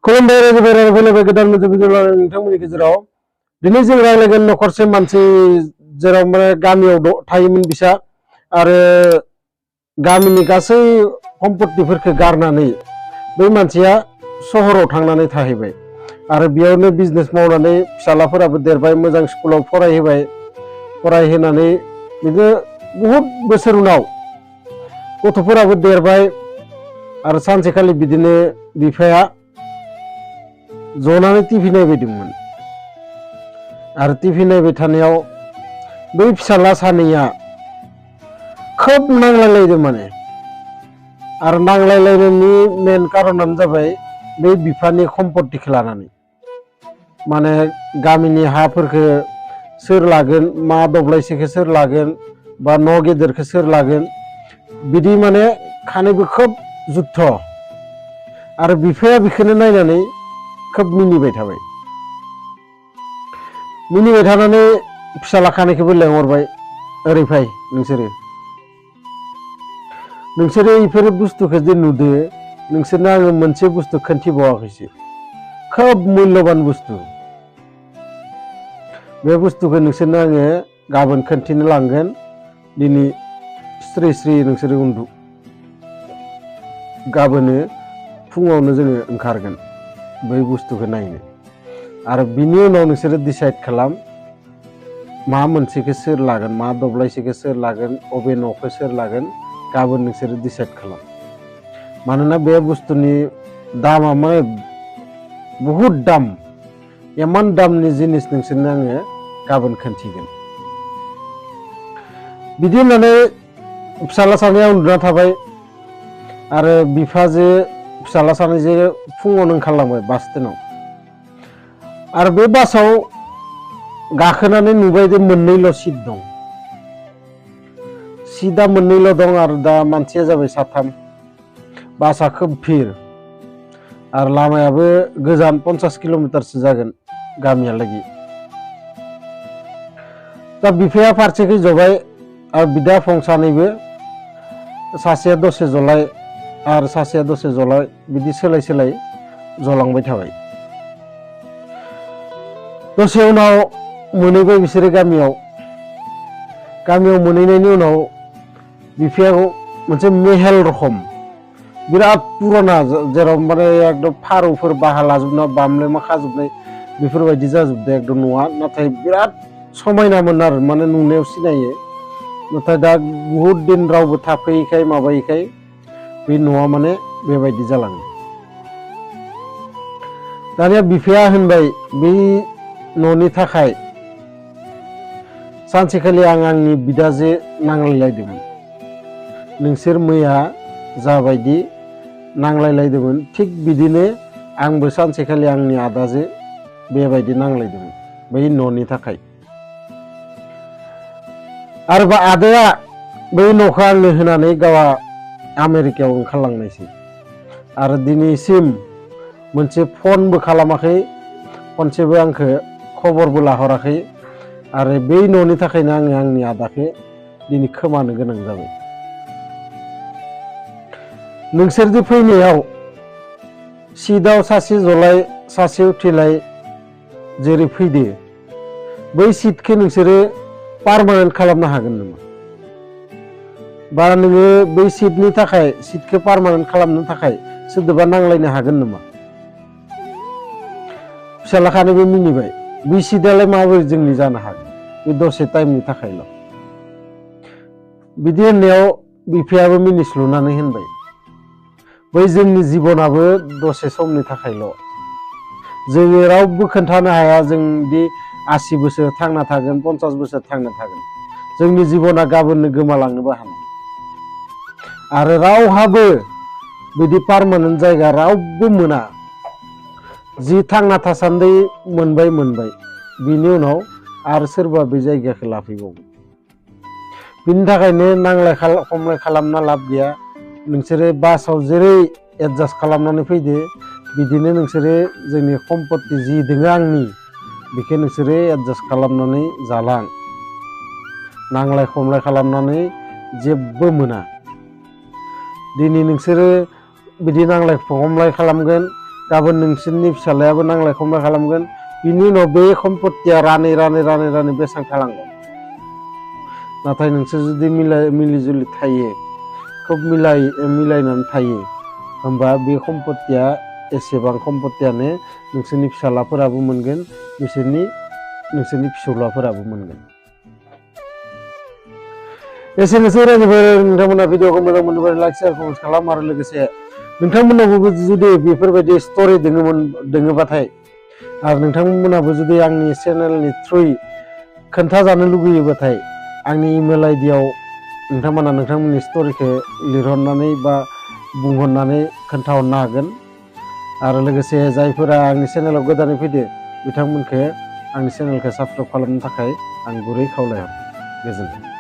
खुलुमबाय रायजो राजाफोर फैलायबाय गोदान मोनसे भिडिअ लानानै नोंथांमोननि गेजेराव दिनै जों रायज्लायगोन न'खरसे मानसि जेराव माने गामियाव थायोमोन बिसा आरो गामिनि गासै सम्पत्तिफोरखौ गारनानै बै मानसिया सहराव थांनानै थाहैबाय आरो बेयावनो बिजनेस मावनानै फिसालाफोराबो देरबाय मोजां स्कुलाव फरायहोनानै बिदिनो बहुत बोसोर उनाव गथ'फोराबो देरबाय आरो सानसेखालि बिदिनो बिफाया जनानै टिभि नायबाय दंमोन आरो टिभि नायबाय थानायाव बै फिसाला सानैया खोब नांलायलायदों माने आरो नांलायलायनायनि मेन कारनानो जाबाय बै बिफानि सम्पत्तिखौ लानानै माने गामिनि हाफोरखौ सोर लागोन मा दब्लायसेखौ सोर लागोन बा न' गेदेरखौ सोर लागोन बिदि माने खानैबो खोब जुद्ध आरो बिफाया बेखौनो नायनानै खोब मिनिबाय थानानै फिसाला खानायखौबो लेंहरबाय ओरै फै नोंसोरो बेफोर बुस्थुखौ जे नुदो नोंसोरनो आङो मोनसे बुस्थु खोन्थिबावाखैसो खोब मुल्यबान बुस्थु बे बुस्थुखौ नोंसोरनो आङो गाबोन खोन्थिनो लांगोन दिनै स्रि नोंसोरो उन्दु गाबोनो फुङावनो जोङो ओंखारगोन बै बुस्थुखौ नायनो आरो बिनि उनाव नोंसोरो डिसाइड खालाम मा मोनसेखौ सोर लागोन मा दब्लायसेखौ सोर लागोन अबे न'खौ सोर लागोन गाबोन नोंसोरो डिसाइड खालाम मानोना बे बुस्थुनि दामा माने बहुद दाम इमान दामनि जिनिस नोंसोरनो आङो गाबोन खोन्थिगोन बिदि होननानै फिसाला सानैया उन्दुना थाबाय आरो बिफाजो फिसाला सानैजों फुङावनो ओंखारलांबाय बास स्टेन्डआव आरो बे बासाव गाखोनानै नुबाय जे मोननैल' सिट दं सिटआ मोननैल' दं आरो दा मानसिया जाबाय साथाम बासा खोब भिर आरो लामायाबो गोजान 50 किल'मिटारसो जागोन गामियालागि दा बिफाया फारसेखै जबाय आरो बिदा फं सानैबो सासेया दसे जलाय आरो सासेया दसे जलाय बिदि सोलाय जलांबाय थाबाय दसे उनाव मोनहैबाय बिसोरो गामियाव मोनहैनायनि उनाव बिफाया मोनसे मेहेल रखम बिराद पुराना जेराव माने एकदम फारौफोर बाहा लाजोबना बामलेमा खाजोबनाय बेफोरबायदि जाजोबदों एकदम न'आ नाथाय बिराद समायनामोन आरो माने नुनायाव सिनायो नाथाय दा बहुद दिन रावबो थाफैयैखाय माबायैखाय बे न'आ माने बेबायदि जालाङो दानिया बिफाया होनबाय बे न'नि थाखाय सानसेखालि आं आंनि बिदाजों नांलायलायदोंमोन नोंसोर मैया जाबायदि नांलायलायदोंमोन थिग बिदिनो आंबो सानसेखालि आंनि आदाजों बेबायदि नांलायदोंमोन बै न'नि थाखाय आरोबा आदाया बै न'खौ आंनो होनानै गावहा आमेरिकायाव ओंखारलांनायसै आरो दिनैसिम मोनसे फनबो खालामाखै खनसेबो आंखौ खबरबो लाहराखै आरो बै न'नि थाखायनो आङो आंनि आदाखौ दिनै खोमानो गोनां जाबाय नोंसोरदि फैनायाव सिटआव सासे जलाय सासे उथिलाय जेरै फैदो बै सिटखौ नोंसोरो पार्मानेन्ट खालामनो हागोन नामा बा नोङो बै सिटखौ पार्मानेन्ट खालामनो थाखाय सोरदोबा नांलायनो हागोन नामा फिसाला खानैबो मिनिबाय बे सिटआलाय माबोरै जोंनि जानो हागोन बे दसे टाइमनि थाखायल' बिदि होननायाव बिफायाबो मिनिस्लुनानै होनबाय बै जोंनि जिबनाबो दसे समनि थाखायल' जोङो रावबो खोन्थानो हाया जोंदि 80 बोसोर थांना थागोन 50 बोसोर थांना थागोन जोंनि जिबना गाबोननो गोमालांनोबो हानाय आरो रावहाबो बिदि पार्मानेन्ट जायगा रावबो मोना जि थांना थासान्दि मोनबाय बिनि उनाव आरो सोरबा बे जायगाखौ लाफैबावगोन बिनि थाखायनो नांलाय खमलाय खालामना लाब गैया नोंसोरो बासाव जेरै एडजास्ट खालामनानै फैदो बिदिनो नोंसोरो जोंनि सम्पत्ति जि दोङो आंनि बेखौ नोंसोरो एडजास्ट खालामनानै जालां नांलाय खमलाय खालामनानै जेबो मोना दिनै नोंसोरो बिदि नांलाय खमलाय खालामगोन गाबोन नोंसोरनि फिसालायाबो नांलाय खमलाय खालामगोन बिनि उनाव बे सम्पत्तिया रानै बेसेबां थालांगोन नाथाय नोंसोर जुदि मिलिजुलि थायो खोब मिलायनानै थायो होमबा बे सम्पत्तिया एसेबां सम्पत्तियानो नोंसोरनि फिसालाफोराबो मोनगोन नोंसोरनि फिसौलाफोराबो मोनगोन एसेनोसै रायजोफोर नोंथांमोना भिडिअखौ मोजां मोनोबा लाइक शेयार कमेन्ट खालाम आरो लोगोसे नोंथांमोनावबो जुदि बेफोरबायदि स्ट'रि दोङोबाथाय आरो नोंथांमोनाबो जुदि आंनि चेनेलनि थ्रुयै खोन्थाजानो लुगैयोबाथाय आंनि इमेल आइडियाव नोंथांमोना नोंथांमोननि स्ट'रिखौ लिरहरनानै बा बुंहरनानै खोन्थाहरनो हागोन आरो लोगोसे जायफोरा आंनि चेनेलाव गोदानै फैदो बिथांमोनखौ आंनि चेनेलखौ साबस्क्राइब खालामनो थाखाय आं गुरै खावलायहरो गोजोन्थों।